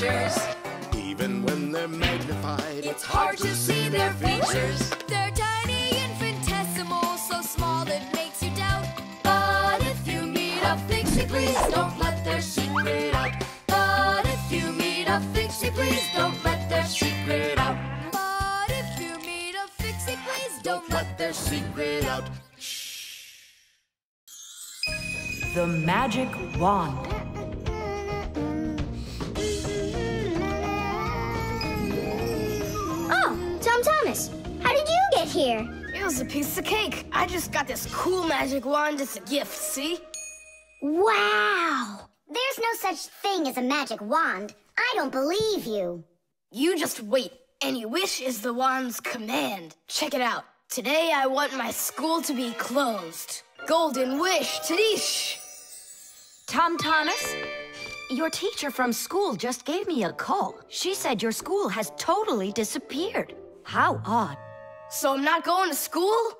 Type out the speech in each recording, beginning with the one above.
creatures. Even when they're magnified, It's hard to see their features. They're tiny, infinitesimal, so small it makes you doubt. But if you meet a Fixie, please don't let their secret out. But if you meet a Fixie, please don't let their secret out. But if you meet a Fixie, please don't let their secret out. The Magic Wand. Oh, Tom Thomas, how did you get here? It was a piece of cake. I just got this cool magic wand as a gift, see? Wow! There's no such thing as a magic wand. I don't believe you. You just wait. Any wish is the wand's command. Check it out. Today I want my school to be closed. Golden wish, Tadish! Tom Thomas, your teacher from school just gave me a call. She said your school has totally disappeared. How odd. So I'm not going to school?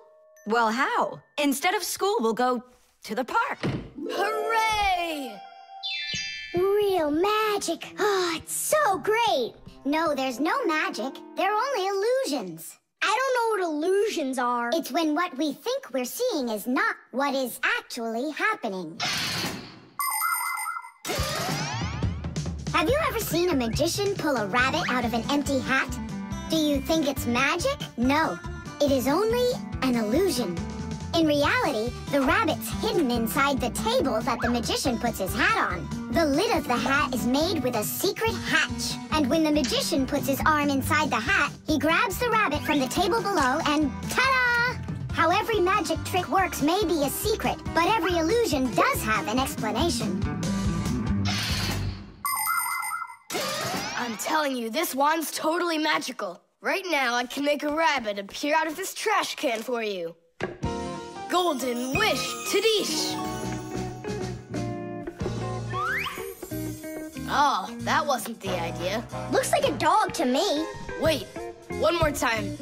Well, how? Instead of school, we'll go to the park. Hooray! Real magic. Oh, it's so great. No, there's no magic. They're only illusions. I don't know what illusions are. It's when what we think we're seeing is not what is actually happening. Have you ever seen a magician pull a rabbit out of an empty hat? Do you think it's magic? No, it is only an illusion. In reality, the rabbit's hidden inside the table that the magician puts his hat on. The lid of the hat is made with a secret hatch. And when the magician puts his arm inside the hat, he grabs the rabbit from the table below and ta-da! How every magic trick works may be a secret, but every illusion does have an explanation. I'm telling you, this wand's totally magical. Right now, I can make a rabbit appear out of this trash can for you. Golden wish, Tadish! Oh, that wasn't the idea. Looks like a dog to me. Wait, one more time.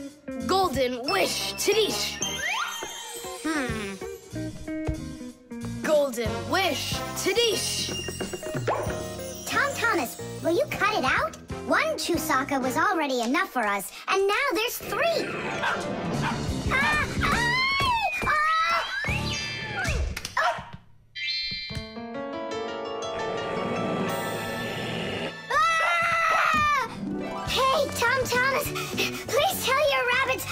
Golden wish, Tadish! Golden wish, Tadish! Tom Thomas, will you cut it out? One Chusaka was already enough for us, and now there's 3. Hey, Tom Thomas, please tell your rabbits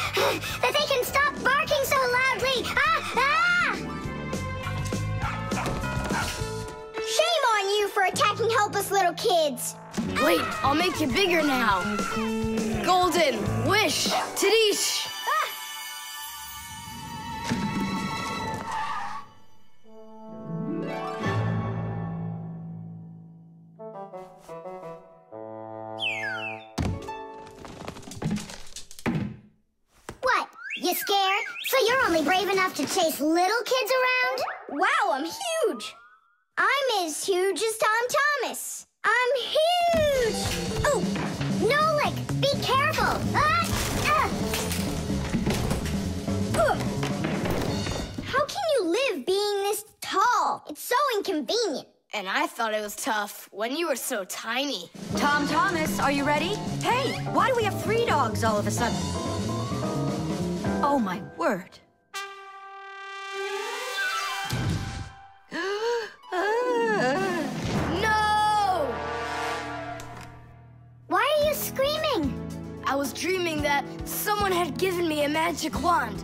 that they can stop barking so loudly. Shame on you for attacking helpless little kids. Wait, I'll make you bigger now. Golden wish, Tadish! What? You scared? So you're only brave enough to chase little kids around? Wow, I'm huge. I'm as huge as Tom Thomas. I'm huge! Oh, Nolik, be careful! How can you live being this tall? It's so inconvenient. And I thought it was tough when you were so tiny. Tom Thomas, are you ready? Hey, why do we have 3 dogs all of a sudden? Oh, my word. No! Why are you screaming? I was dreaming that someone had given me a magic wand.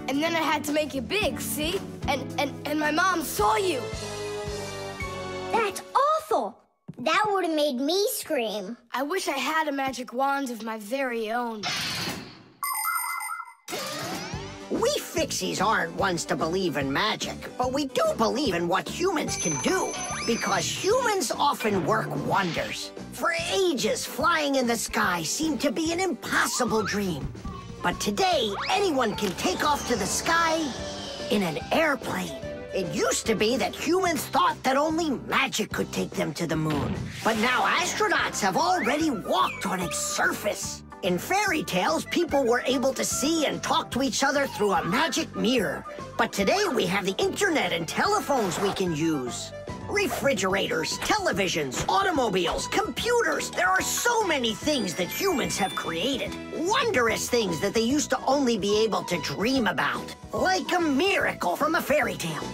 And then I had to make it big, see? And my mom saw you. That's awful. That would have made me scream. I wish I had a magic wand of my very own. We Fixies aren't ones to believe in magic, but we do believe in what humans can do, because humans often work wonders. For ages, flying in the sky seemed to be an impossible dream. But today, anyone can take off to the sky in an airplane. It used to be that humans thought that only magic could take them to the moon. But now astronauts have already walked on its surface. In fairy tales, people were able to see and talk to each other through a magic mirror. But today we have the internet and telephones we can use. Refrigerators, televisions, automobiles, computers. There are so many things that humans have created. Wondrous things that they used to only be able to dream about. Like a miracle from a fairy tale.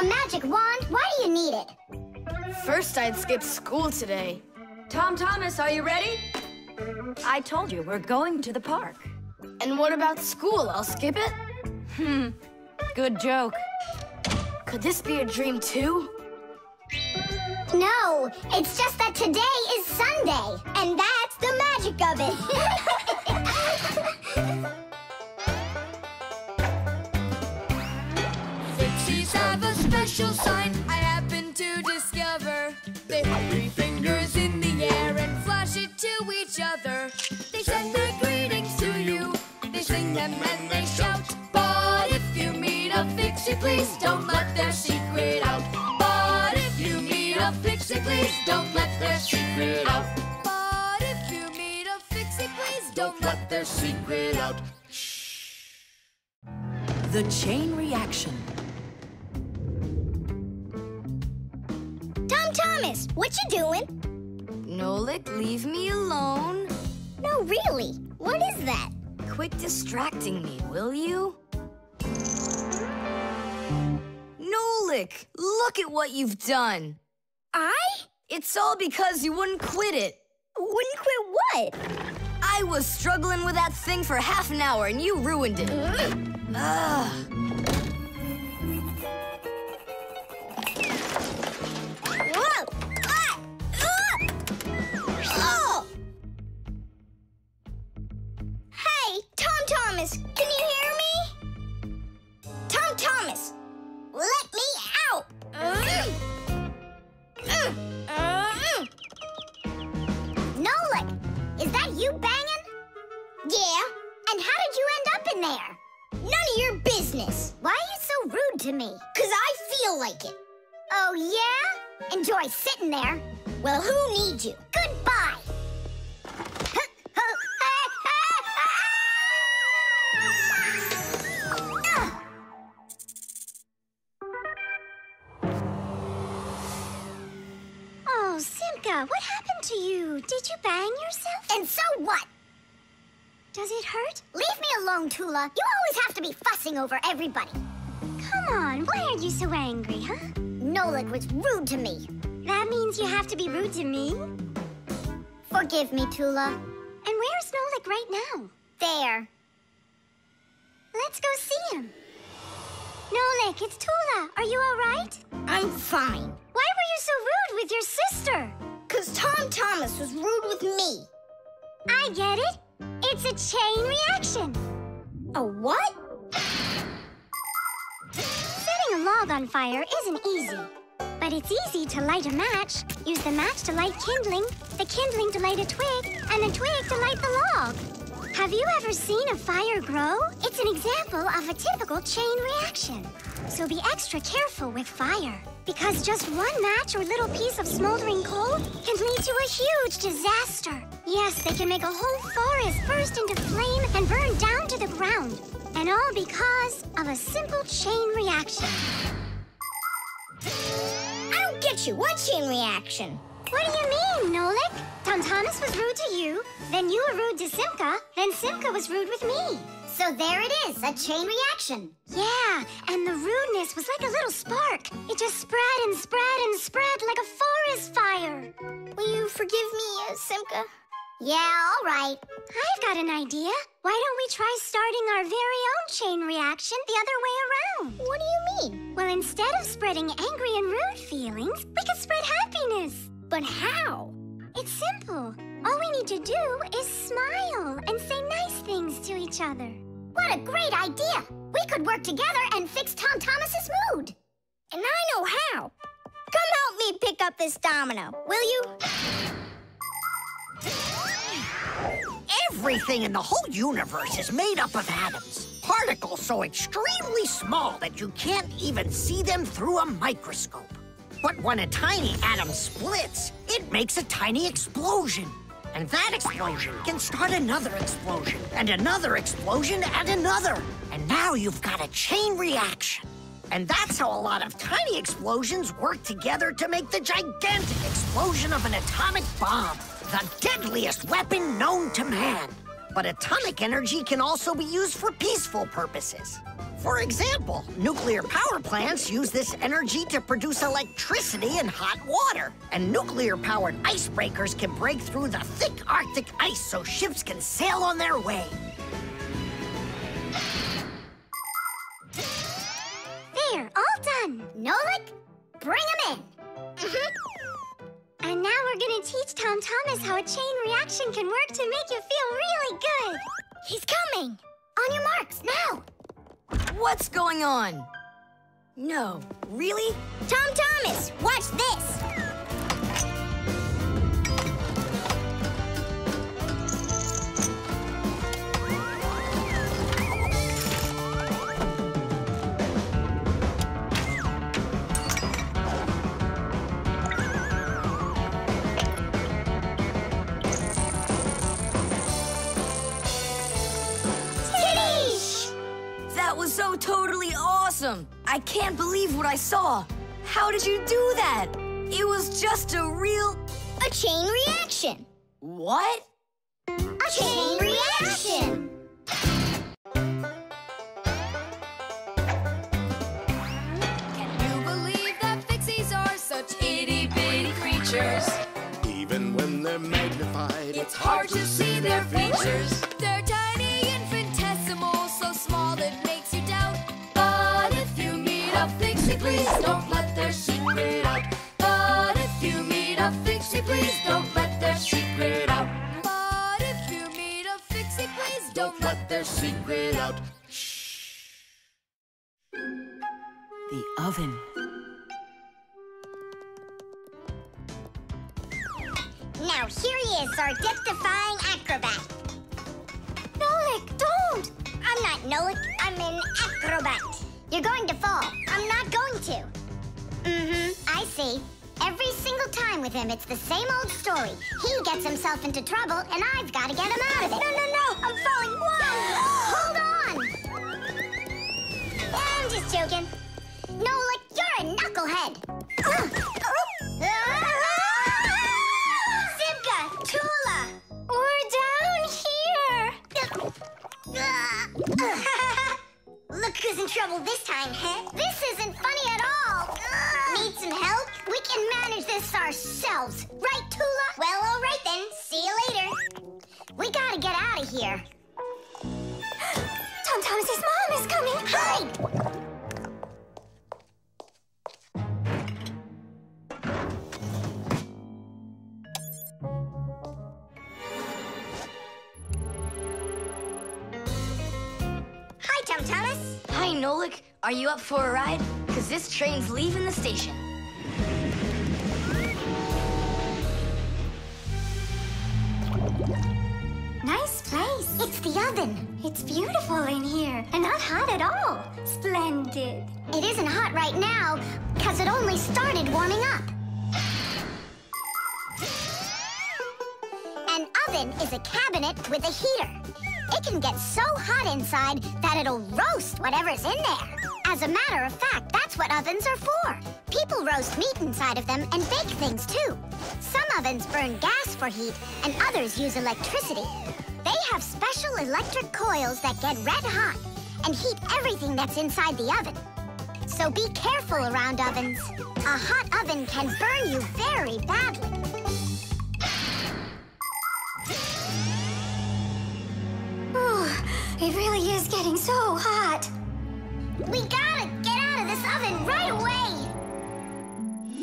A magic wand? Why do you need it? First, I'd skip school today. Tom Thomas, are you ready? I told you, we're going to the park. And what about school? I'll skip it? Good joke. Could this be a dream too? No, it's just that today is Sunday, and that's the magic of it. Fixies have a special sign I happen to discover. They hold 3 fingers in the air and flash it to each other. They send their greetings to you. They sing them and they shout. But if you meet a Fixie, please don't let their secret out. But if you meet a Fixie, please don't let their secret out. But if you meet a Fixie, please don't let their secret out. The chain reaction. Tom Thomas, what you doing? Nolik, leave me alone. No, really. What is that? Quit distracting me, will you? Nolik, look at what you've done. It's all because you wouldn't quit it. Wouldn't quit what? I was struggling with that thing for half an hour and you ruined it. Ugh. Whoa! Oh! Hey, Tom Thomas, can you hear me? Tom Thomas, let me out! Nolik, is that you banging? Yeah. And how did you end up in there? None of your business. Why are you so rude to me? 'Cause I feel like it. Oh, yeah? Enjoy sitting there. Well, who needs you? Goodbye. Oh, Simka, what happened to you? Did you bang yourself? And so what? Does it hurt? Leave me alone, Toola. You always have to be fussing over everybody. Come on, why are you so angry, huh? Nolik was rude to me. That means you have to be rude to me? Forgive me, Toola. And where's Nolik right now? There. Let's go see him. Nolik, it's Toola. Are you all right? I'm fine. Why were you so rude with your sister? 'Cause Tom Thomas was rude with me. I get it. It's a chain reaction. A what? Setting a log on fire isn't easy. But it's easy to light a match. Use the match to light kindling, the kindling to light a twig, and the twig to light the log. Have you ever seen a fire grow? It's an example of a typical chain reaction. So be extra careful with fire. Because just one match or little piece of smoldering coal can lead to a huge disaster. Yes, they can make a whole forest burst into flame and burn down to the ground. And all because of a simple chain reaction. I don't get you. What chain reaction? What do you mean, Nolik? Tom Thomas was rude to you, then you were rude to Simka, then Simka was rude with me. So there it is, a chain reaction. Yeah, and the rudeness was like a little spark. It just spread and spread and spread like a forest fire. Will you forgive me, Simka? Yeah, all right. I've got an idea. Why don't we try starting our very own chain reaction the other way around? What do you mean? Well, instead of spreading angry and rude feelings, we could spread happiness. But how? It's simple. All we need to do is smile and say nice things to each other. What a great idea! We could work together and fix Tom Thomas's mood. And I know how. Come help me pick up this domino, will you? Everything in the whole universe is made up of atoms. Particles so extremely small that you can't even see them through a microscope. But when a tiny atom splits, it makes a tiny explosion. And that explosion can start another explosion, and another explosion, and another. And now you've got a chain reaction. And that's how a lot of tiny explosions work together to make the gigantic explosion of an atomic bomb, the deadliest weapon known to man. But atomic energy can also be used for peaceful purposes. For example, nuclear power plants use this energy to produce electricity and hot water. And nuclear-powered icebreakers can break through the thick Arctic ice so ships can sail on their way. There, all done. Nolik, bring him in. And now we're gonna teach Tom Thomas how a chain reaction can work to make you feel really good. He's coming. On your marks, now. What's going on? No, really? Tom Thomas, watch this. That was so totally awesome! I can't believe what I saw. How did you do that? It was just a chain reaction. What? A chain reaction. Can you believe that Fixies are such itty-bitty creatures? Even when they're magnified, It's hard to see their features. They're tiny, infinitesimal, so small it makes you doubt. But if you meet a Fixie, please don't let their secret out. But if you meet a Fixie, please don't let their secret out. But if you meet a Fixie, please don't let their secret out. The oven. Now here he is, our death-defying acrobat. Nolik, don't! I'm not Nolik, I'm an acrobat. You're going to fall. I'm not going to. I see. Every single time with him, it's the same old story. He gets himself into trouble, and I've got to get him out of it. No, I'm falling. Whoa! Hold on! I'm just joking. Nolik, you're a knucklehead. Simka, Toola, we're down here. Look who's in trouble this time, huh? This isn't funny at all. Need some help? We can manage this ourselves. Right, Toola? Well, all right then. See you later. We gotta get out of here. Tom Thomas's mom is coming. Hide! Hi, Tom Thomas. Hi, Nolik. Are you up for a ride? Because this train's leaving the station. Nice place. It's the oven. It's beautiful in here and not hot at all. Splendid. It isn't hot right now because it only started warming up. An oven is a cabinet with a heater. It can get so hot inside that it'll roast whatever's in there. As a matter of fact, that's what ovens are for. People roast meat inside of them and bake things too. Some ovens burn gas for heat and others use electricity. They have special electric coils that get red hot and heat everything that's inside the oven. So be careful around ovens. A hot oven can burn you very badly. It really is getting so hot. We gotta get out of this oven right away.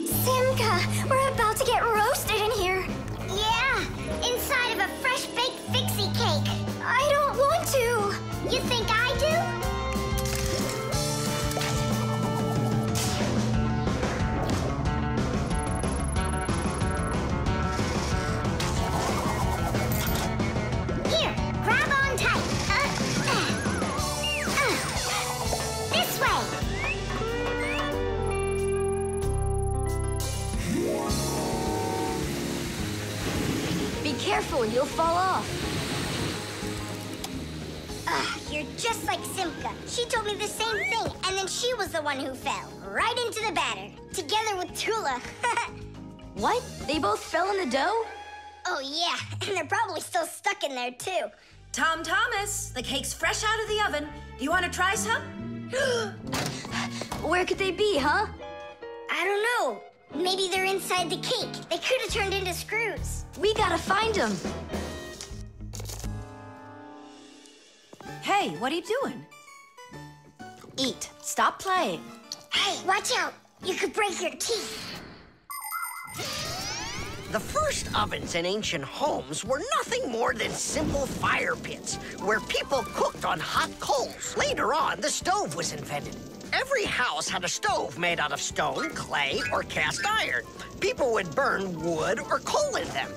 Simka, we're about to get roasted in here. Yeah, inside of a fresh-baked Fixie cake. I don't want to. You think I do? Here, grab on tight. This way. Be careful, you'll fall off. you're just like Simka. She told me the same thing, and then she was the one who fell. Right into the batter. Together with Toola. What? They both fell in the dough? Oh, yeah. And they're probably still stuck in there, too. Tom Thomas, the cake's fresh out of the oven. Do you want to try some? Where could they be, huh? I don't know. Maybe they're inside the cake. They could have turned into screws. We gotta find them. Hey, what are you doing? Eat. Stop playing. Hey, watch out. You could break your teeth. The first ovens in ancient homes were nothing more than simple fire pits where people cooked on hot coals. Later on, the stove was invented. Every house had a stove made out of stone, clay, or cast iron. People would burn wood or coal in them.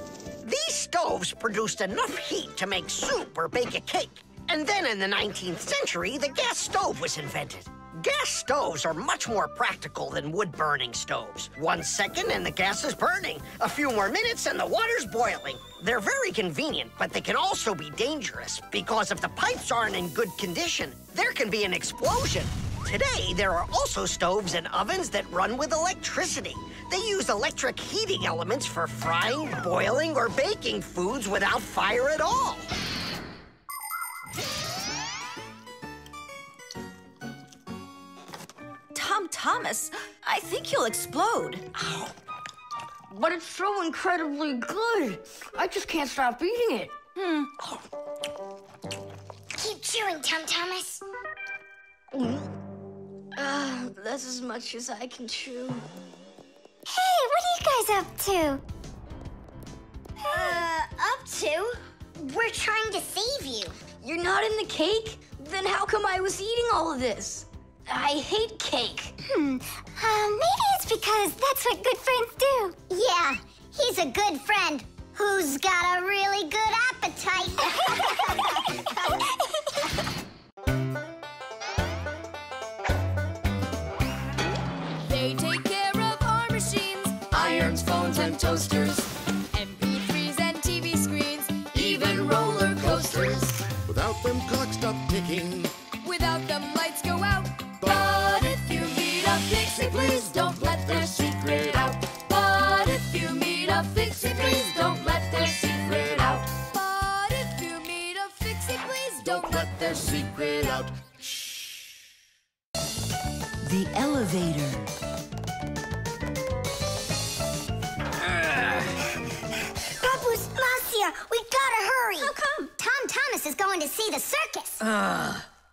These stoves produced enough heat to make soup or bake a cake. And then in the 19th century, the gas stove was invented. Gas stoves are much more practical than wood-burning stoves. 1 second and the gas is burning. A few more minutes and the water's boiling. They're very convenient, but they can also be dangerous because if the pipes aren't in good condition, there can be an explosion. Today, there are also stoves and ovens that run with electricity. They use electric heating elements for frying, boiling, or baking foods without fire at all. Tom Thomas, I think you'll explode. But it's so incredibly good. I just can't stop eating it. Keep chewing, Tom Thomas. That's as much as I can chew. Hey, what are you guys up to? Up to? We're trying to save you. You're not in the cake? Then how come I was eating all of this? I hate cake. Maybe it's because that's what good friends do. Yeah, he's a good friend who's got a really good appetite. They take care of our machines, Irons, phones, and toasters, MP3s and TV screens. even roller coasters. Without them, clocks stop ticking. Without them, lights go out. But if you meet a Fixie, please don't let their secret out. But if you meet a Fixie, please don't let their secret out. But if you meet a Fixie, please don't let Their secret out. The elevator. Papus, Masiya, we gotta hurry. How come? Tom Thomas is going to see the circus.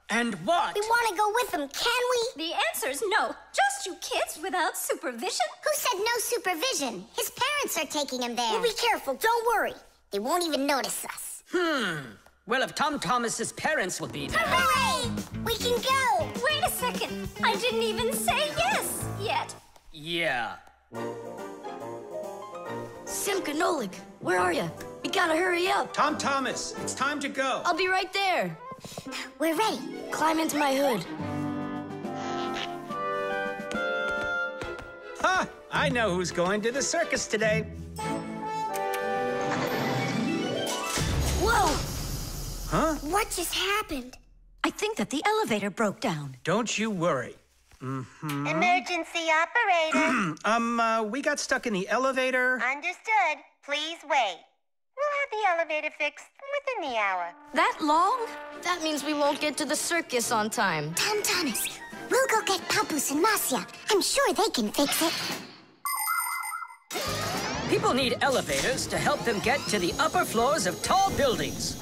And what? We want to go with him, can we? The answer's no. Just you kids without supervision. Who said no supervision? His parents are taking him there. We'll be careful, don't worry. They won't even notice us. Well, if Tom Thomas's parents will be there. Hooray! We can go! Wait a second. I didn't even say yes yet. Yeah. Simka and Nolik, where are you? We gotta hurry up. Tom Thomas, it's time to go. I'll be right there. We're ready. Climb into my hood. Ha! I know who's going to the circus today. Whoa! Huh? What just happened? I think that the elevator broke down. Don't you worry. Emergency operator. We got stuck in the elevator. Understood. Please wait. We'll have the elevator fixed within the hour. That long? That means we won't get to the circus on time. Tom Thomas, we'll go get Papus and Masiya. I'm sure they can fix it. People need elevators to help them get to the upper floors of tall buildings.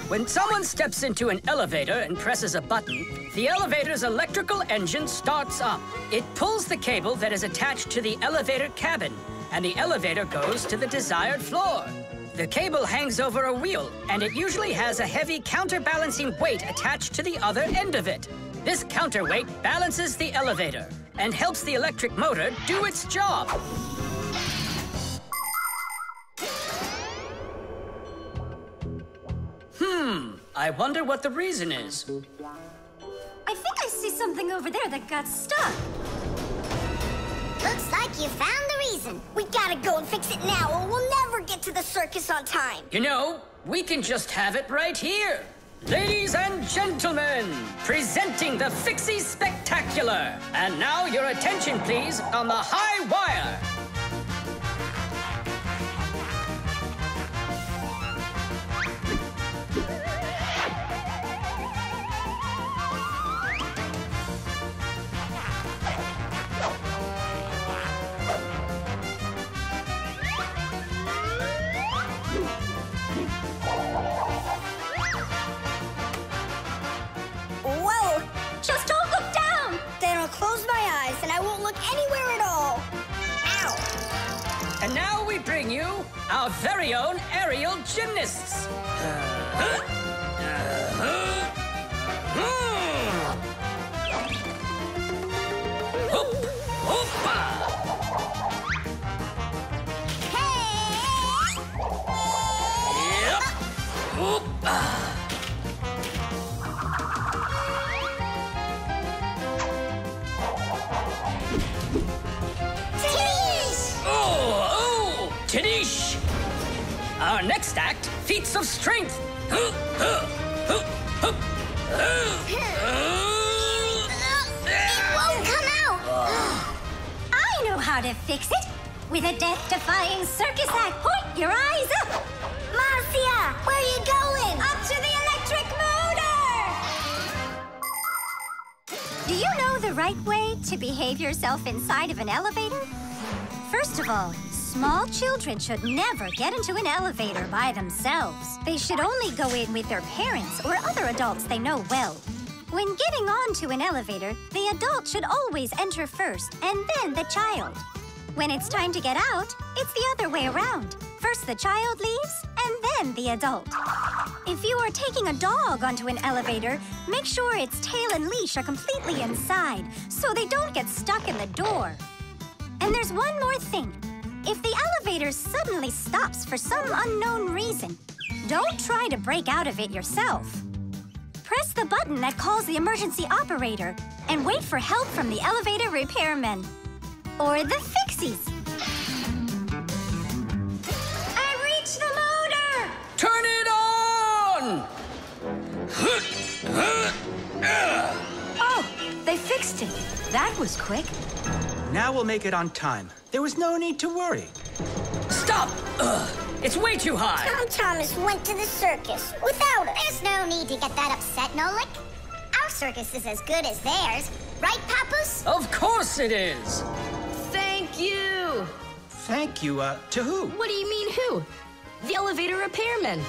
When someone steps into an elevator and presses a button, the elevator's electrical engine starts up. It pulls the cable that is attached to the elevator cabin, and the elevator goes to the desired floor. The cable hangs over a wheel, and it usually has a heavy counterbalancing weight attached to the other end of it. This counterweight balances the elevator and helps the electric motor do its job. I wonder what the reason is. I think I see something over there that got stuck. Looks like you found the reason. We gotta go and fix it now, or we'll never get to the circus on time. You know, we can just have it right here. Ladies and gentlemen, presenting the Fixie Spectacular. And now your attention, please, on the high wire. Whoa! Just don't look down! Then I'll close my eyes and I won't look anywhere at all. Ow! And now we bring you our very own aerial gymnasts. Tadish! Our next act, feats of strength. It won't come out! I know how to fix it. With a death-defying circus act. Point your eyes up! Masiya, where are you going? Up to the electric motor! Do you know the right way to behave yourself inside of an elevator? First of all, small children should never get into an elevator by themselves. They should only go in with their parents or other adults they know well. When getting onto an elevator, the adult should always enter first and then the child. When it's time to get out, it's the other way around. First the child leaves and then the adult. If you are taking a dog onto an elevator, make sure its tail and leash are completely inside so they don't get stuck in the door. And there's one more thing. If the elevator suddenly stops for some unknown reason, don't try to break out of it yourself. Press the button that calls the emergency operator and wait for help from the elevator repairmen. Or the Fixies. I reached the motor! Turn it on! Oh, they fixed it. That was quick. Now we'll make it on time. There was no need to worry. Stop! It's way too high. Tom Thomas went to the circus without us. There's no need to get that upset, Nolik. Our circus is as good as theirs. Right, Papus? Of course it is. Thank you. Thank you, to who? What do you mean who? The elevator repairman.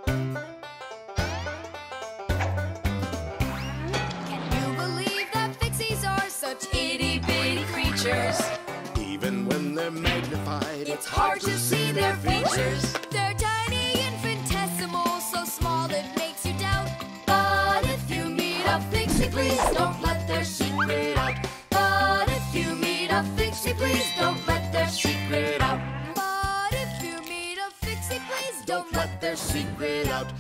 Can you believe that Fixies are such itty-bitty creatures? Even when they're magnified, It's hard to see their features. They're tiny, infinitesimal, so small it makes you doubt. But if you meet a Fixie, please don't let their secret out. But if you meet a Fixie, please don't let their secret out. But if you meet a Fixie, please don't let their secret out.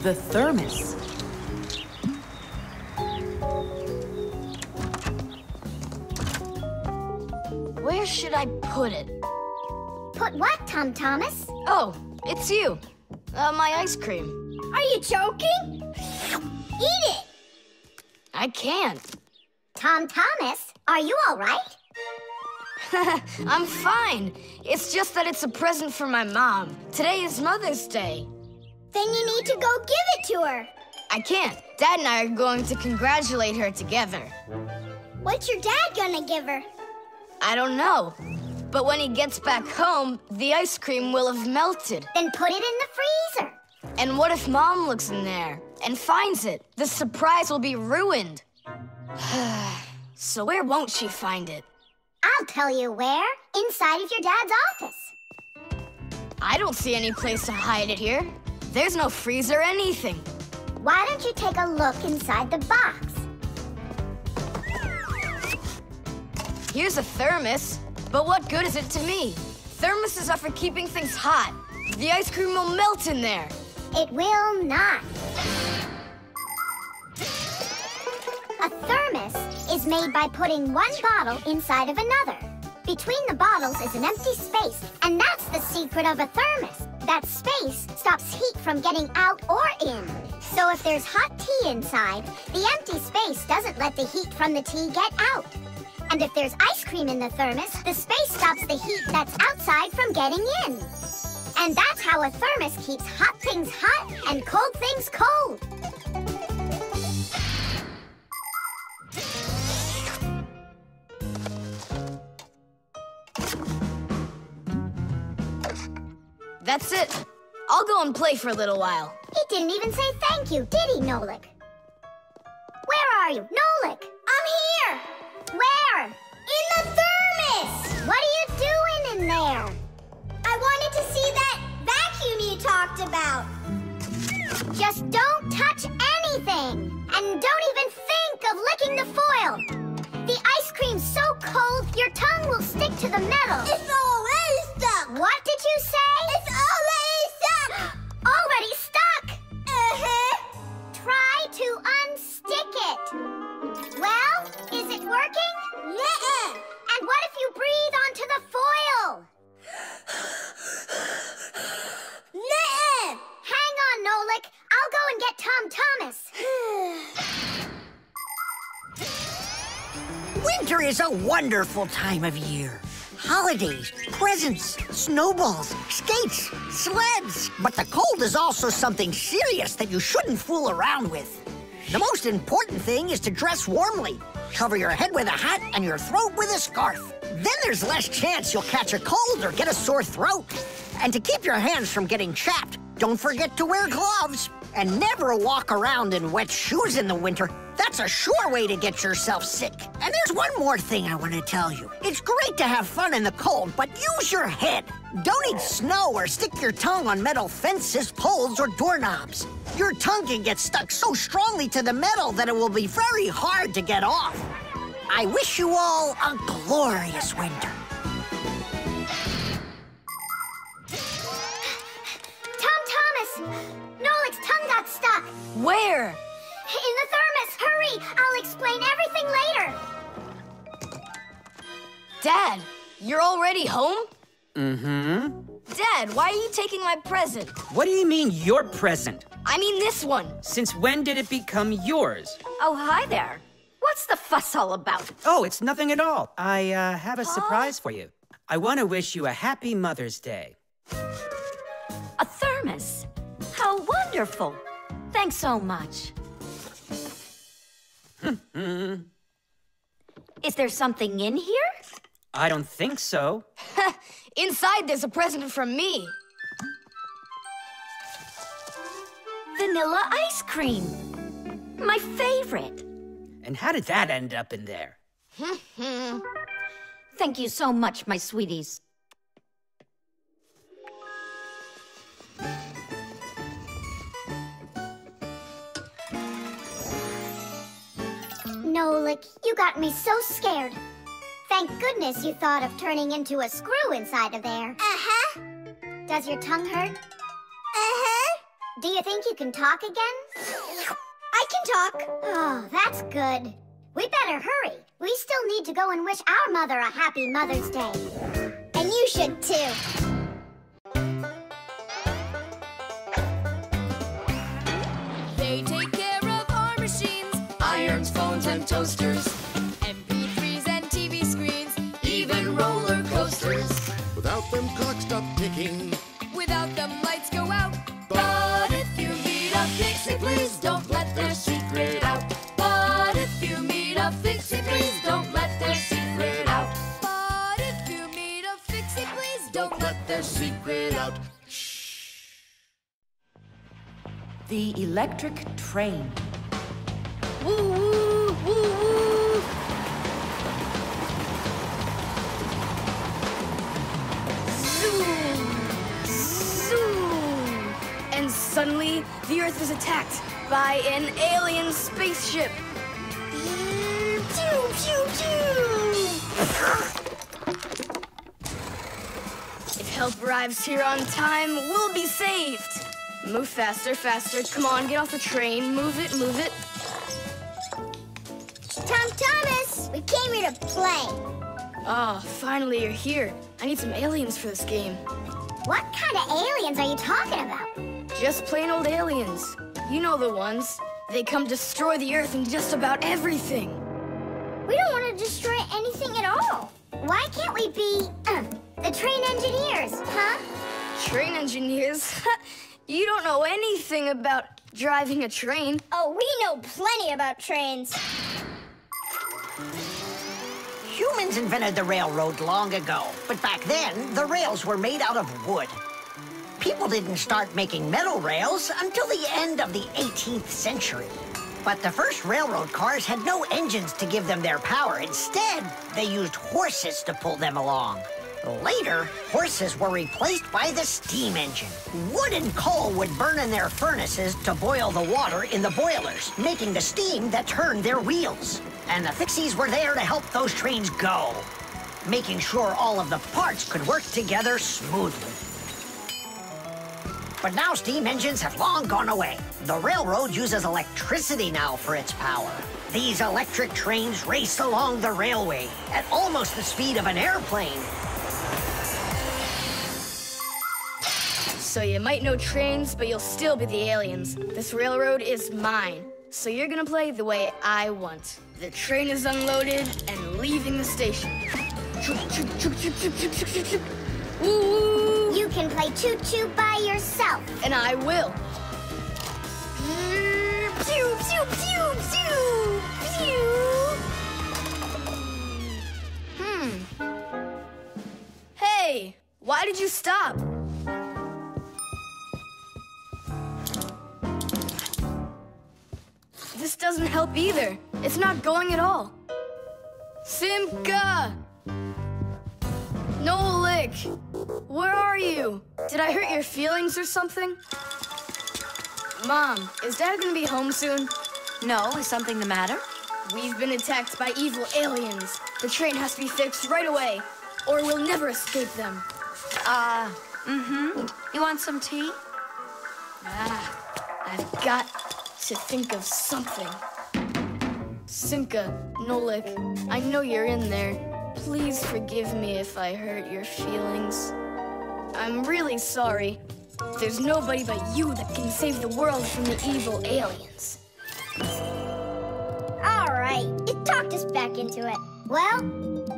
The Thermos. Where should I put it? Put what, Tom Thomas? Oh, it's you. My ice cream. Are you joking? Eat it! I can't. Tom Thomas, are you all right? I'm fine. It's just that it's a present for my mom. Today is Mother's Day. Then you need to go give it to her. I can't. Dad and I are going to congratulate her together. What's your dad gonna give her? I don't know. But when he gets back home, the ice cream will have melted. Then put it in the freezer. And what if Mom looks in there and finds it? The surprise will be ruined. So where won't she find it? I'll tell you where. Inside of your dad's office. I don't see any place to hide it here. There's no freezer or anything. Why don't you take a look inside the box? Here's a thermos, but what good is it to me? Thermoses are for keeping things hot. The ice cream will melt in there. It will not. A thermos is made by putting one bottle inside of another. Between the bottles is an empty space, and that's the secret of a thermos. That space stops heat from getting out or in. So if there's hot tea inside, the empty space doesn't let the heat from the tea get out. And if there's ice cream in the thermos, the space stops the heat that's outside from getting in. And that's how a thermos keeps hot things hot and cold things cold. That's it. I'll go and play for a little while. He didn't even say thank you, did he, Nolik? Where are you? Nolik! I'm here! Where? In the thermos! What are you doing in there? I wanted to see that vacuum you talked about. Just don't touch anything! And don't even think of licking the foil! The ice cream's so cold, your tongue will stick to the metal. It's already stuck! What did you say? It's already stuck! Already stuck! Uh-huh. Try to unstick it. Well, is it working? Nuh-uh. And what if you breathe onto the foil? Nuh-uh. Hang on, Nolik. I'll go and get Tom Thomas. Winter is a wonderful time of year. Holidays, presents, snowballs, skates, sleds. But the cold is also something serious that you shouldn't fool around with. The most important thing is to dress warmly. Cover your head with a hat and your throat with a scarf. Then there's less chance you'll catch a cold or get a sore throat. And to keep your hands from getting chapped, don't forget to wear gloves. And never walk around in wet shoes in the winter. That's a sure way to get yourself sick. And there's one more thing I want to tell you. It's great to have fun in the cold, but use your head. Don't eat snow or stick your tongue on metal fences, poles, or doorknobs. Your tongue can get stuck so strongly to the metal that it will be very hard to get off. I wish you all a glorious winter. Tom Thomas! Nolik's tongue got stuck. Where? In the thermos. Hurry! I'll explain everything later. Dad, you're already home? Mm-hmm. Dad, why are you taking my present? What do you mean, your present? I mean this one. Since when did it become yours? Oh, hi there. What's the fuss all about? Oh, it's nothing at all. I have a surprise for you. I want to wish you a happy Mother's Day. A thermos? How wonderful. Thanks so much. Is there something in here? I don't think so. Inside there's a present from me. Vanilla ice cream. My favorite. And how did that end up in there? Thank you so much, my sweeties. Nolik, you got me so scared. Thank goodness you thought of turning into a screw inside of there. Uh-huh. Does your tongue hurt? Uh-huh. Do you think you can talk again? I can talk. Oh, that's good. We better hurry. We still need to go and wish our mother a happy Mother's Day. And you should too. They take care of our machines, Irons, phones, and toasters. MP3s and TV screens, Even roller coasters. Without them, clocks stop ticking. without them lights go out. But if you meet a Fixie, please don't let their secret out. But if you meet a Fixie, please don't let their secret out. But if you meet a Fixie, please Don't let their secret out. The electric train. Woo, woo, woo, woo. Zoom, zoom. And suddenly, the Earth is attacked by an alien spaceship. Pew, pew, pew. If help arrives here on time, we'll be saved. Move faster, faster. Come on, get off the train. Move it, move it. Tom Thomas, we came here to play. Oh, finally you're here. I need some aliens for this game. What kind of aliens are you talking about? Just plain old aliens. You know the ones. They come destroy the Earth and just about everything. We don't want to destroy anything at all. Why can't we be, the train engineers, huh? Train engineers? You don't know anything about driving a train. Oh, we know plenty about trains. Humans invented the railroad long ago, but back then, the rails were made out of wood. People didn't start making metal rails until the end of the 18th century. But the first railroad cars had no engines to give them their power. Instead, they used horses to pull them along. Later, horses were replaced by the steam engine. Wood and coal would burn in their furnaces to boil the water in the boilers, making the steam that turned their wheels. And the Fixies were there to help those trains go, making sure all of the parts could work together smoothly. But now steam engines have long gone away. The railroad uses electricity now for its power. These electric trains race along the railway at almost the speed of an airplane. So you might know trains, but you'll still be the aliens. This railroad is mine. So you're gonna play the way I want. The train is unloaded and leaving the station. Ooh. You can play choo-choo by yourself. And I will. Pew, pew, pew, pew, pew. Hey, why did you stop? This doesn't help either. It's not going at all. Simka! Nolik! Where are you? Did I hurt your feelings or something? Mom, is Dad gonna be home soon? No, is something the matter? We've been attacked by evil aliens. The train has to be fixed right away, or we'll never escape them. You want some tea? I've got to think of something. Simka, Nolik, I know you're in there. Please forgive me if I hurt your feelings. I'm really sorry. There's nobody but you that can save the world from the evil aliens. All right, you talked us back into it. Well,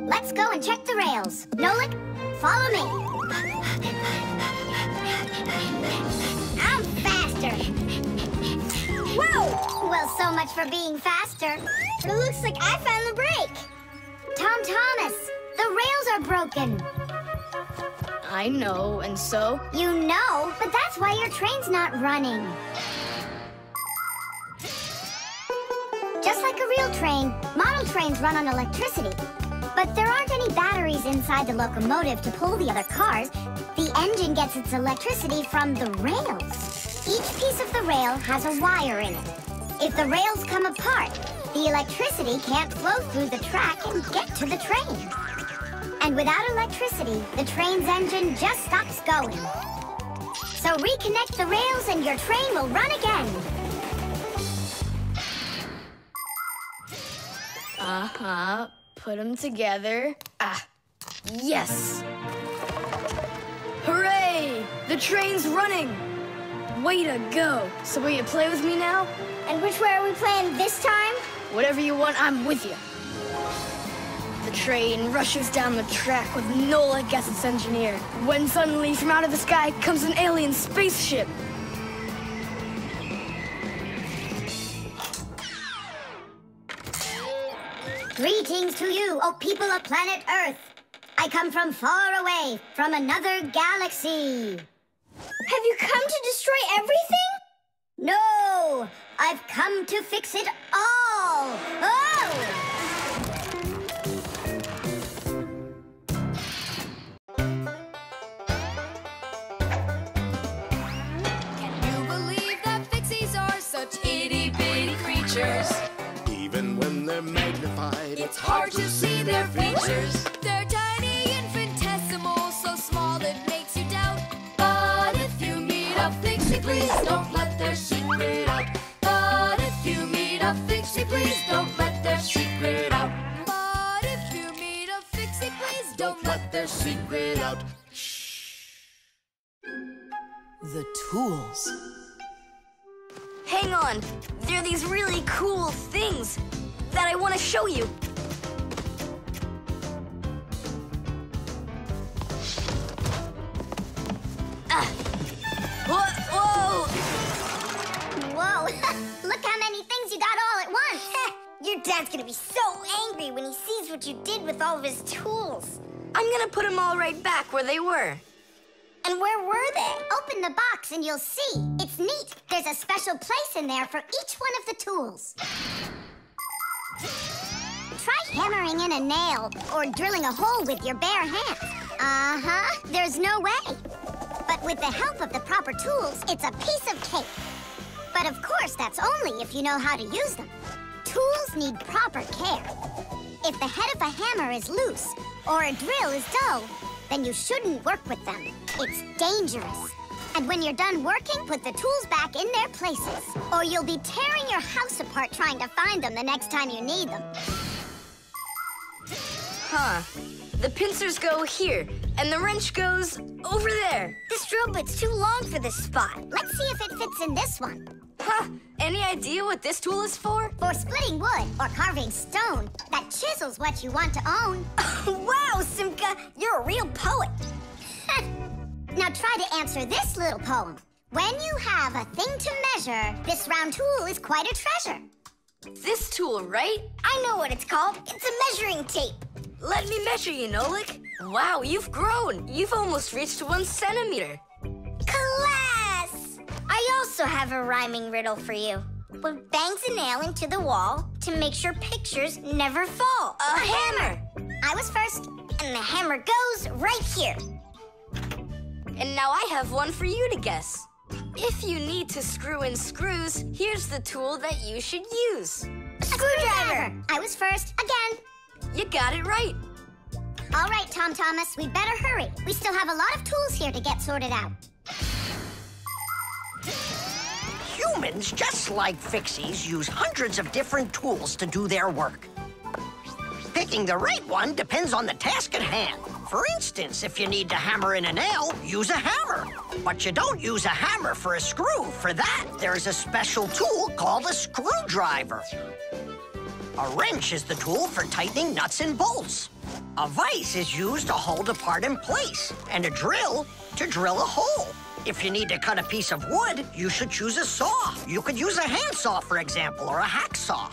let's go and check the rails. Nolik, follow me. I'm faster. Whoa! Well, so much for being faster. It looks like I found the brake. Tom Thomas, the rails are broken. I know, and so? You know, but that's why your train's not running. Just like a real train, model trains run on electricity. But there aren't any batteries inside the locomotive to pull the other cars. The engine gets its electricity from the rails. Each piece of the rail has a wire in it. If the rails come apart, the electricity can't flow through the track and get to the train. And without electricity, the train's engine just stops going. So reconnect the rails and your train will run again. Put them together. Yes! Hooray! The train's running! Way to go! So will you play with me now? And which way are we playing this time? Whatever you want, I'm with you. The train rushes down the track with Nolik as its engineer, when suddenly from out of the sky comes an alien spaceship. Greetings to you, O people of planet Earth. I come from far away, from another galaxy. Have you come to destroy everything? No, I've come to fix it all. Oh! Can you believe that Fixies are such itty-bitty creatures? Even when they're magnified, It's hard to see their features. They're tiny, infinitesimal, so small it makes you doubt. But if you meet a Fixie, please don't let their secret out. But if you meet a Fixie, please don't let their secret out. But if you meet a Fixie, don't let their secret out. The tools. Hang on. There are these really cool things that I want to show you. Whoa! Look how many things you got all at once. Your dad's gonna be so angry when he sees what you did with all of his tools. I'm gonna put them all right back where they were. And where were they? Open the box and you'll see. It's neat. There's a special place in there for each one of the tools. Try hammering in a nail or drilling a hole with your bare hands. There's no way. But with the help of the proper tools, it's a piece of cake. But of course, that's only if you know how to use them. Tools need proper care. If the head of a hammer is loose or a drill is dull, then you shouldn't work with them. It's dangerous. And when you're done working, put the tools back in their places, or you'll be tearing your house apart trying to find them the next time you need them. Huh. The pincers go here, and the wrench goes over there. This drill bit's too long for this spot. Let's see if it fits in this one. Huh. Any idea what this tool is for? For splitting wood or carving stone. That chisels what you want to own. Wow, Simka, you're a real poet. Now try to answer this little poem. When you have a thing to measure, this round tool is quite a treasure. This tool, right? I know what it's called. It's a measuring tape. Let me measure you, Nolik. Wow, you've grown. You've almost reached 1 centimeter. Class! I also have a rhyming riddle for you. What bangs a nail into the wall to make sure pictures never fall? A hammer! I was first, and the hammer goes right here. And now I have one for you to guess. If you need to screw in screws, here's the tool that you should use. A screwdriver! I was first, again. You got it right. All right, Tom Thomas, we'd better hurry. We still have a lot of tools here to get sorted out. Humans, just like Fixies, use hundreds of different tools to do their work. Picking the right one depends on the task at hand. For instance, if you need to hammer in a nail, use a hammer. But you don't use a hammer for a screw. For that, there's a special tool called a screwdriver. A wrench is the tool for tightening nuts and bolts. A vise is used to hold a part in place, and a drill to drill a hole. If you need to cut a piece of wood, you should choose a saw. You could use a handsaw, for example, or a hacksaw.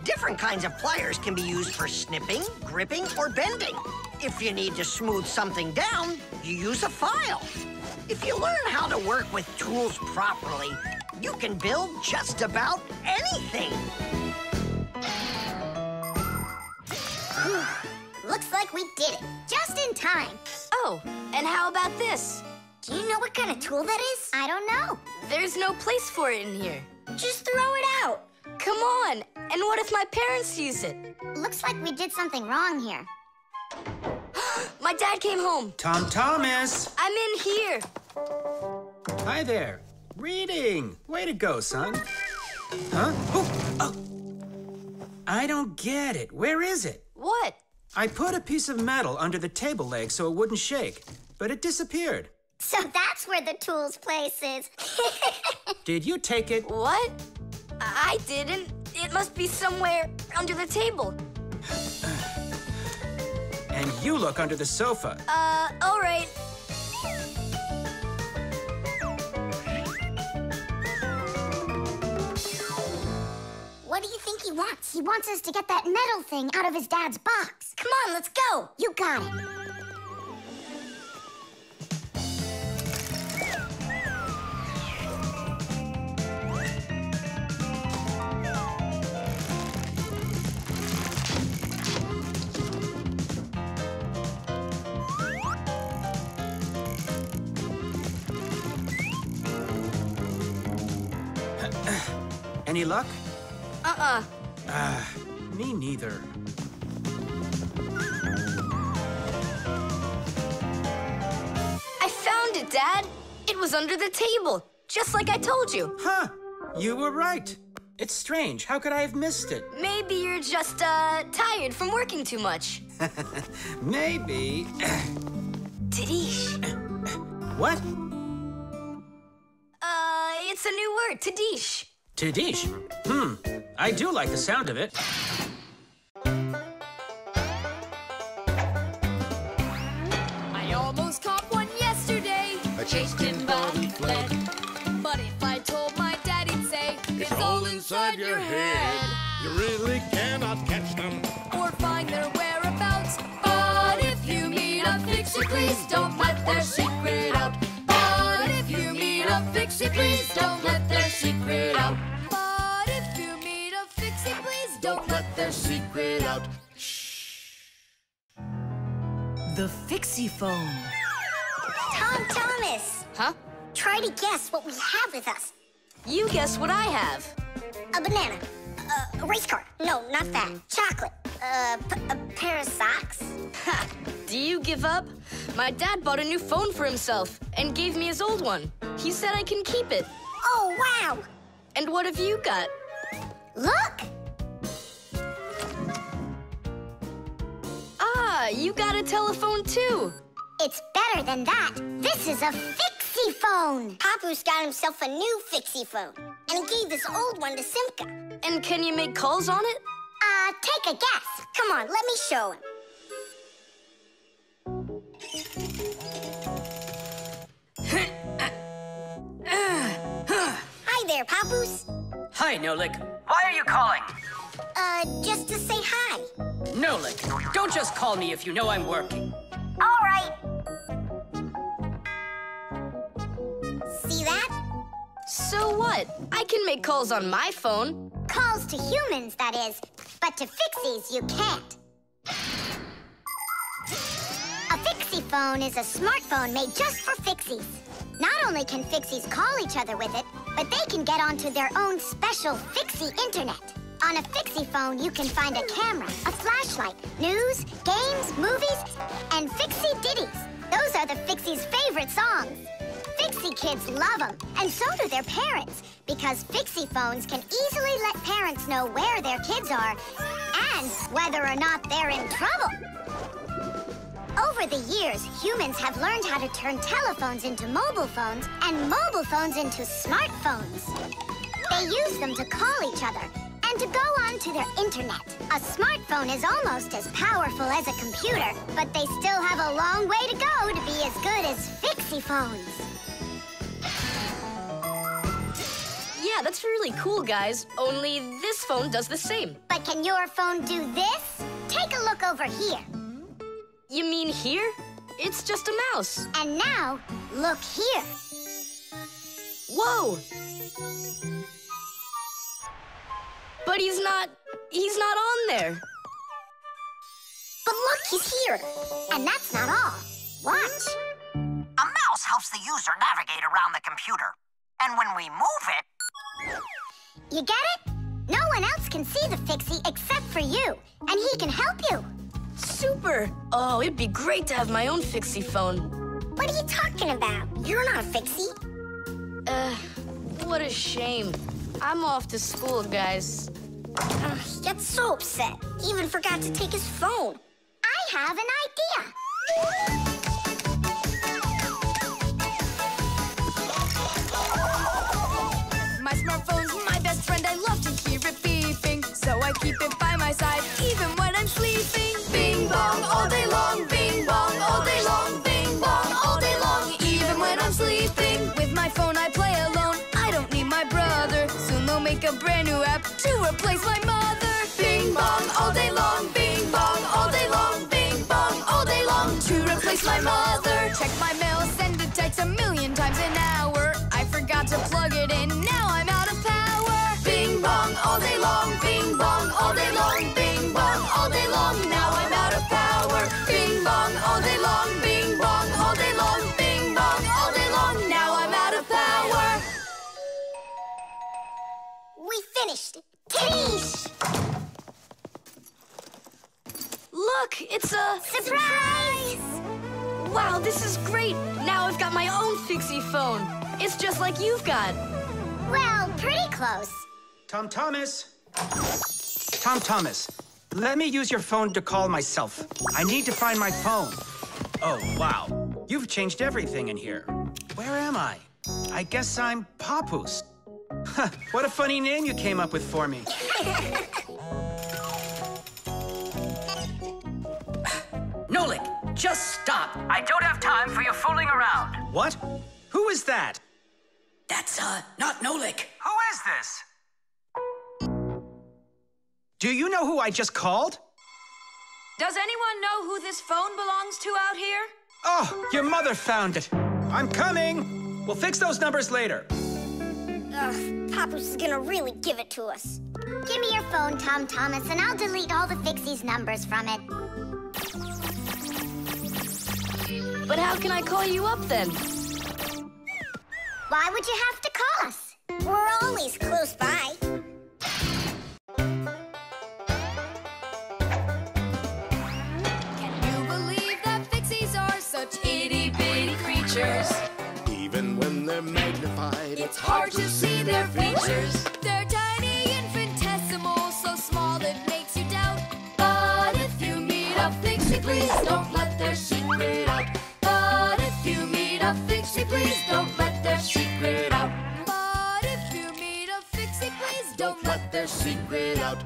Different kinds of pliers can be used for snipping, gripping, or bending. If you need to smooth something down, you use a file. If you learn how to work with tools properly, you can build just about anything. Looks like we did it, just in time. Oh, and how about this? Do you know what kind of tool that is? I don't know. There's no place for it in here. Just throw it out. Come on, and what if my parents use it? Looks like we did something wrong here. My dad came home. Tom Thomas! I'm in here. Hi there. Reading. Way to go, son. Huh? Oh! I don't get it. Where is it? What? I put a piece of metal under the table leg so it wouldn't shake, but it disappeared. So that's where the tools place is. Did you take it? What? I didn't. It must be somewhere under the table. And you look under the sofa. All right. What do you think he wants? He wants us to get that metal thing out of his dad's box. Come on, let's go. You got it. Any luck? Uh-uh. Me neither. I found it, Dad. It was under the table, just like I told you. Huh. You were right. It's strange. How could I have missed it? Maybe you're just, tired from working too much. Maybe. Tadish. What? It's a new word, Tadish. Tadish? I do like the sound of it. I almost caught one yesterday. I chased him, but he fled. But if I told my dad, he'd say, It's all inside your head. You really cannot catch them or find their whereabouts. But if you meet a Fixie, please don't let their secret out. But if you meet a Fixie, please don't let their secret out. But if you meet a Fixie, please don't let their secret out. The Fixie phone. Tom Thomas, Huh? try to guess what we have with us. You guess what I have. A banana. A race car. No, not that. Chocolate. A pair of socks. Ha! Do you give up? My dad bought a new phone for himself and gave me his old one. He said I can keep it. Oh, wow! And what have you got? Look! Ah, you got a telephone too. It's better than that. This is a Fixie phone. Papus got himself a new Fixie phone, and he gave this old one to Simka. And can you make calls on it? Take a guess. Come on, let me show him. Hi there, Papus. Hi, Nolik. Why are you calling? Just to say hi. Nolik, don't just call me if you know I'm working. All right. See that? So what? I can make calls on my phone. Calls to humans, that is. But to Fixies, you can't. A Fixie phone is a smartphone made just for Fixies. Not only can Fixies call each other with it, but they can get onto their own special Fixie internet. On a Fixie phone, you can find a camera, a flashlight, news, games, movies, and Fixie ditties. Those are the Fixies' favorite songs. Fixie kids love them, and so do their parents, because Fixie phones can easily let parents know where their kids are and whether or not they're in trouble. Over the years, humans have learned how to turn telephones into mobile phones and mobile phones into smartphones. They use them to call each other and to go onto their internet. A smartphone is almost as powerful as a computer, but they still have a long way to go to be as good as Fixie phones. Yeah, that's really cool, guys. Only this phone does the same. But can your phone do this? Take a look over here. You mean here? It's just a mouse. And now, look here. Whoa! But he's not on there. But look, he's here. And that's not all. Watch. A mouse helps the user navigate around the computer. And when we move it... You get it? No one else can see the Fixie except for you. And he can help you. Super! Oh, it'd be great to have my own Fixie phone. What are you talking about? You're not a Fixie. What a shame. I'm off to school, guys. He gets so upset. He even forgot to take his phone. I have an idea. My smartphone's my best friend. I love to hear it beeping, so I keep it by my side even when I'm sleeping. Bing bong all day long, bing bong all day long, bing bong all day long, even when I'm sleeping. With my phone I play alone. I don't need my brother. Soon they'll make a brand new app to replace my mother. Bing bong all day long, bing bong all day long, bing bong all day long, to replace my mother. Check my mail, send a text 1,000,000 times an hour. I forgot to plug it in, now I'm out of power. Bing bong all day long, bing bong all day long, bing bong all day long, now I'm out of power. Bing bong all day long, bing bong all day long, bing bong all day long, now I'm out of power. We finished. Tadish! Look, it's a... Surprise! Wow, this is great! Now I've got my own Fixie phone. It's just like you've got. Well, pretty close. Tom Thomas! Tom Thomas, let me use your phone to call myself. I need to find my phone. Oh, wow. You've changed everything in here. Where am I? I guess I'm Papus. Huh, what a funny name you came up with for me. Nolik, just stop. I don't have time for your fooling around. What? Who is that? That's, not Nolik. Who is this? Do you know who I just called? Does anyone know who this phone belongs to out here? Oh, your mother found it. I'm coming. We'll fix those numbers later. Ugh, Papus is gonna really give it to us. Give me your phone, Tom Thomas, and I'll delete all the Fixies numbers from it. But how can I call you up then? Why would you have to call us? We're always close by. Can you believe that Fixies are such itty-bitty creatures? Even when they're magnified, It's hard to see their features. They're tiny, infinitesimal, so small it makes you doubt. But if you meet a Fixie, please don't let their secret out. But if you meet a Fixie, please don't let their secret out. But if you meet a Fixie, please don't let their secret out.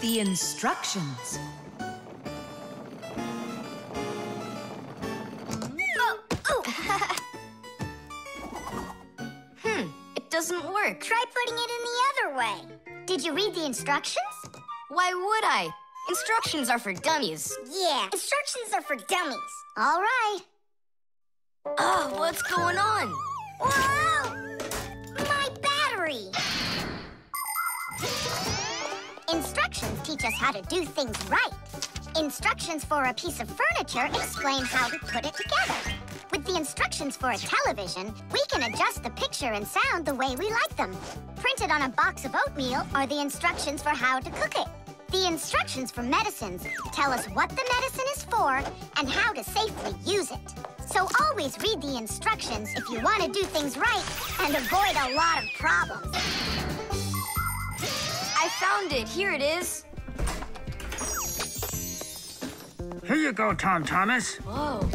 The instructions. It doesn't work. Try putting it in the other way. Did you read the instructions? Why would I? Instructions are for dummies. Yeah, instructions are for dummies. All right. Oh, what's going on? Whoa! My battery! Instructions teach us how to do things right. Instructions for a piece of furniture explain how to put it together. With the instructions for a television, we can adjust the picture and sound the way we like them. Printed on a box of oatmeal are the instructions for how to cook it. The instructions for medicines tell us what the medicine is for and how to safely use it. So always read the instructions if you want to do things right and avoid a lot of problems. I found it. Here it is. Here you go, Tom Thomas. Whoa.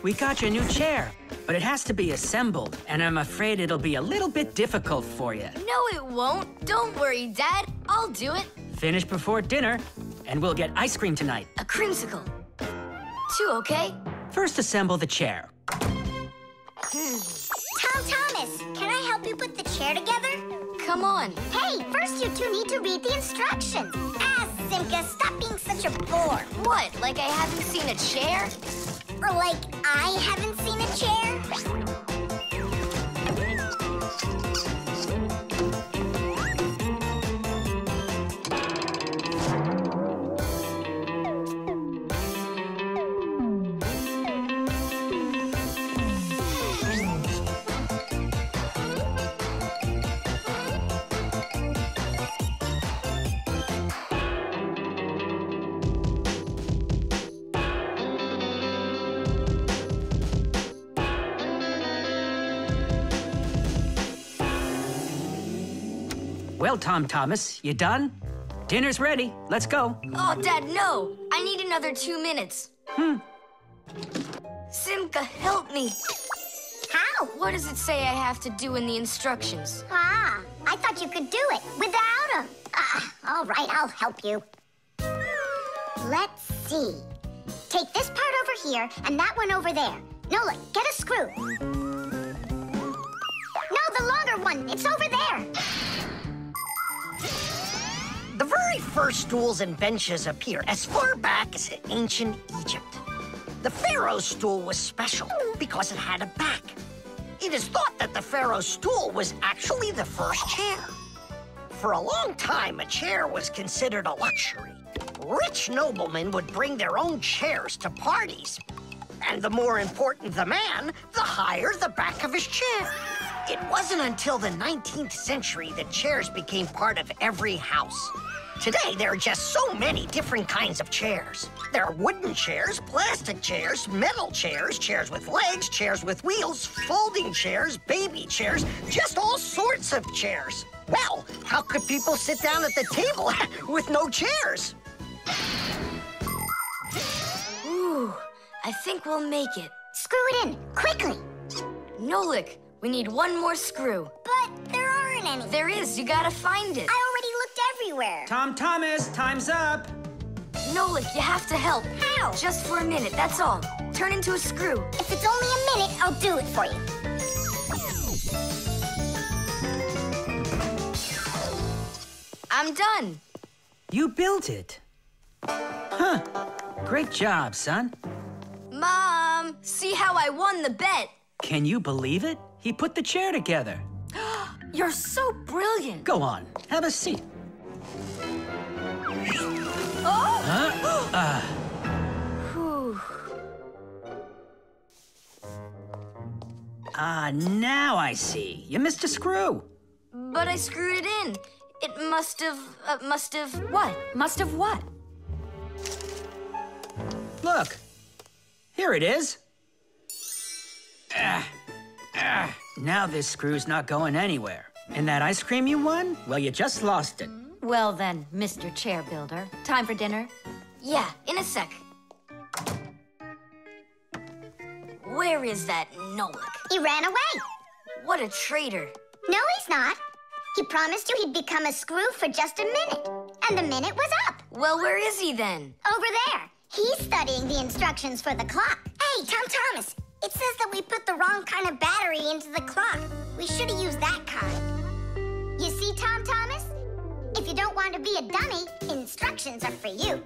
We got your new chair, but it has to be assembled, and I'm afraid it'll be a little bit difficult for you. No, it won't. Don't worry, Dad. I'll do it. Finish before dinner, and we'll get ice cream tonight. A creamsicle. 2, okay? First, assemble the chair. Tom Thomas, can I help you put the chair together? Come on. Hey, first you two need to read the instructions. Ah, Simka, stop being such a bore. What, like I haven't seen a chair? Or like I haven't seen a chair? Well, Tom Thomas, you done? Dinner's ready. Let's go. Oh, Dad, no. I need another 2 minutes. Simka, help me. How? What does it say I have to do in the instructions? Ah, I thought you could do it without him. All right, I'll help you. Let's see. Take this part over here and that one over there. Nolik, get a screw. No, the longer one. It's over there. The very first stools and benches appear as far back as ancient Egypt. The pharaoh's stool was special because it had a back. It is thought that the pharaoh's stool was actually the first chair. For a long time, a chair was considered a luxury. Rich noblemen would bring their own chairs to parties. And the more important the man, the higher the back of his chair. It wasn't until the 19th century that chairs became part of every house. Today, there are just so many different kinds of chairs. There are wooden chairs, plastic chairs, metal chairs, chairs with legs, chairs with wheels, folding chairs, baby chairs, just all sorts of chairs. Well, how could people sit down at the table with no chairs? Ooh, I think we'll make it. Screw it in, quickly. Nolik, we need one more screw. But there aren't any. There is, you gotta find it. I already looked everywhere. Tom Thomas, time's up. Nolik, you have to help. How? Just for a minute, that's all. Turn into a screw. If it's only a minute, I'll do it for you. I'm done. You built it. Huh. Great job, son. Mom, see how I won the bet? Can you believe it? He put the chair together. You're so brilliant. Go on, have a seat. Oh! Whew. Now I see. You missed a screw. But I screwed it in. It must have what? Must have what? Look, here it is. Now this screw's not going anywhere. And that ice cream you won? Well, you just lost it. Well then, Mr. Chair Builder, time for dinner? Yeah, in a sec. Where is that Nolik? He ran away. What a traitor. No, he's not. He promised you he'd become a screw for just a minute. And the minute was up. Well, where is he then? Over there. He's studying the instructions for the clock. Hey, Tom Thomas, it says that we put the wrong kind of battery into the clock. We should have used that kind. You see, Tom Thomas? If you don't want to be a dummy, instructions are for you.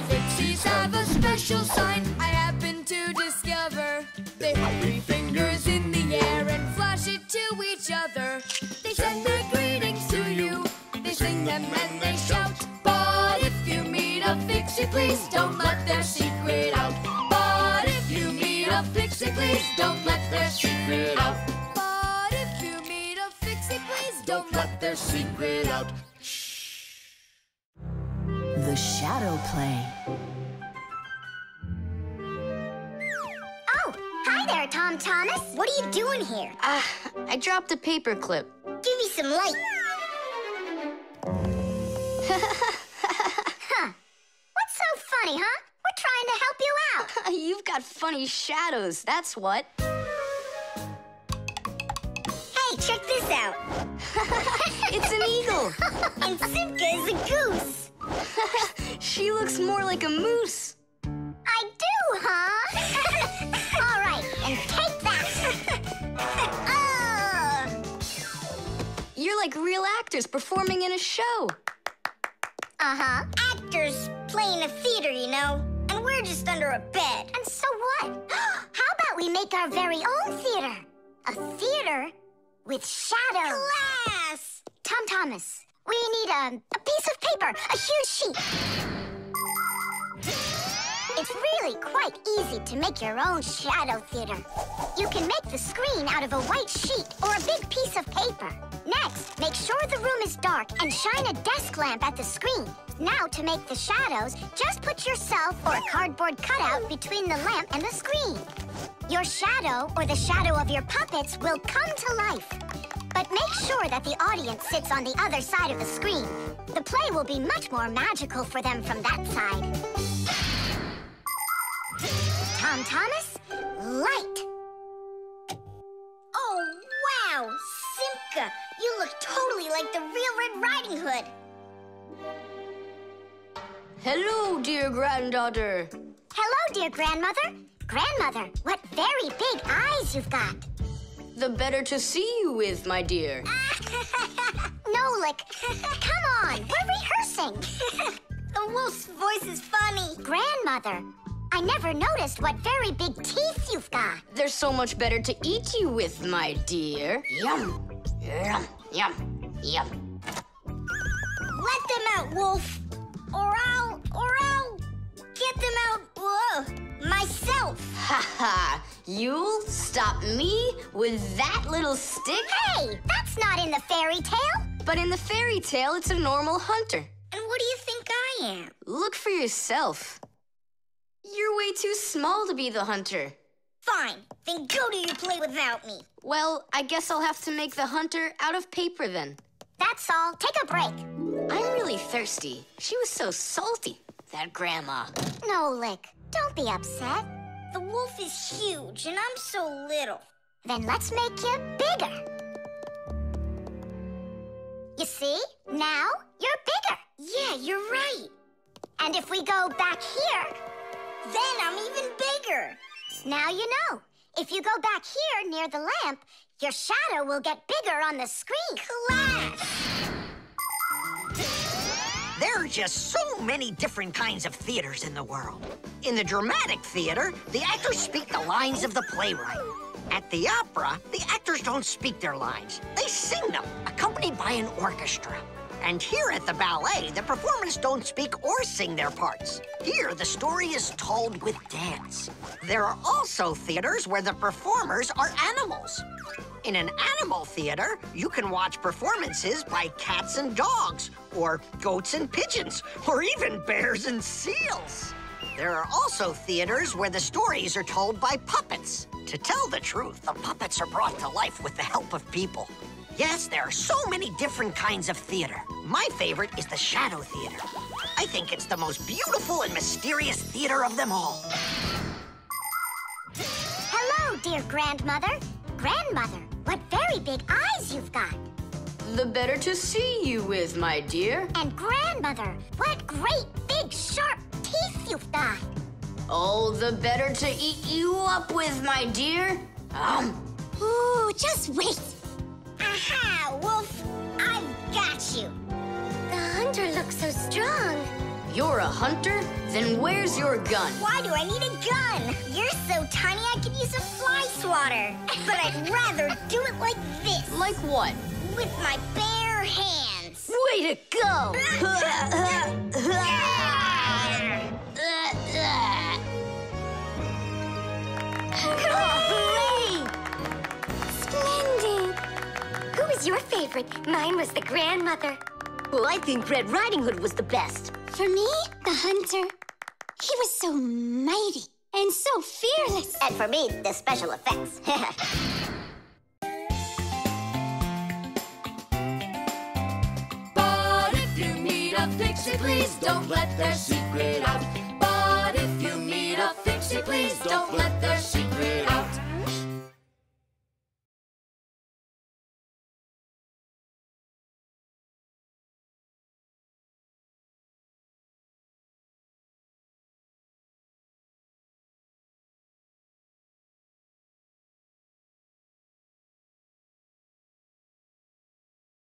Fixies have a special sign I happen to discover. They put 3 fingers in the air and flash it to each other. They send their greetings to you. They sing them and they shout. But if you meet a Fixie, please don't let their secret out. But if you meet a Fixie, please don't let their secret out. But if you meet a Fixie, please don't let their secret out. The shadow play. Oh, hi there, Tom Thomas. What are you doing here? I dropped a paper clip. Give me some light. Huh. What's so funny, huh? We're trying to help you out. You've got funny shadows, that's what. Hey, check this out. It's an eagle. And Simka is a goose. She looks more like a moose. I do, huh? All right, and take that. You're like real actors performing in a show. Uh-huh. Actors playing a theater, you know. And we're just under a bed. And so what? How about we make our very own theater? A theater with shadows. Class! Tom Thomas, we need a piece of paper, a huge sheet. It's really quite easy to make your own shadow theater. You can make the screen out of a white sheet or a big piece of paper. Next, make sure the room is dark and shine a desk lamp at the screen. Now, to make the shadows, just put yourself or a cardboard cutout between the lamp and the screen. Your shadow, or the shadow of your puppets, will come to life. But make sure that the audience sits on the other side of the screen. The play will be much more magical for them from that side. Tom Thomas, light. Oh, wow! Simka, you look totally like the real Red Riding Hood. Hello, dear granddaughter. Hello, dear grandmother. Grandmother, what very big eyes you've got. The better to see you with, my dear. Nolik, come on, we're rehearsing. The wolf's voice is funny. Grandmother, I never noticed what very big teeth you've got. They're so much better to eat you with, my dear. Yum, yum, yum, yum. Let them out, wolf. Or I'll get them out, myself. Ha ha, You'll stop me with that little stick? Hey, that's not in the fairy tale. But in the fairy tale, it's a normal hunter. And what do you think I am? Look for yourself. You're way too small to be the hunter. Fine, then go to your play without me. Well, I guess I'll have to make the hunter out of paper then. That's all. Take a break. I'm really thirsty. She was so salty, that grandma. Nolik, don't be upset. The wolf is huge and I'm so little. Then let's make you bigger. You see? Now you're bigger. Yeah, you're right. And if we go back here, then I'm even bigger. Now you know. If you go back here near the lamp, your shadow will get bigger on the screen. Class! There are just so many different kinds of theaters in the world. In the dramatic theater, the actors speak the lines of the playwright. At the opera, the actors don't speak their lines. They sing them, accompanied by an orchestra. And here at the ballet, the performers don't speak or sing their parts. Here, the story is told with dance. There are also theaters where the performers are animals. In an animal theater, you can watch performances by cats and dogs, or goats and pigeons, or even bears and seals. There are also theaters where the stories are told by puppets. To tell the truth, the puppets are brought to life with the help of people. Yes, there are so many different kinds of theater. My favorite is the Shadow Theater. I think it's the most beautiful and mysterious theater of them all. Hello, dear grandmother. Grandmother, what very big eyes you've got. The better to see you with, my dear. And grandmother, what great big sharp teeth you've got. Oh, the better to eat you up with, my dear. Ooh, just wait. Aha, Wolf, I've got you. The hunter looks so strong. You're a hunter? Then where's your gun? Why do I need a gun? You're so tiny I could use a fly swatter. But I'd rather do it like this. Like what? With my bare hands. Way to go! Hooray! Splendid! Who was your favorite? Mine was the grandmother. Well, I think Red Riding Hood was the best. For me, the hunter. He was so mighty and so fearless. And for me, the special effects. But if you meet a Fixie, please don't let their secret out. But if you meet a Fixie, please don't let their secret out.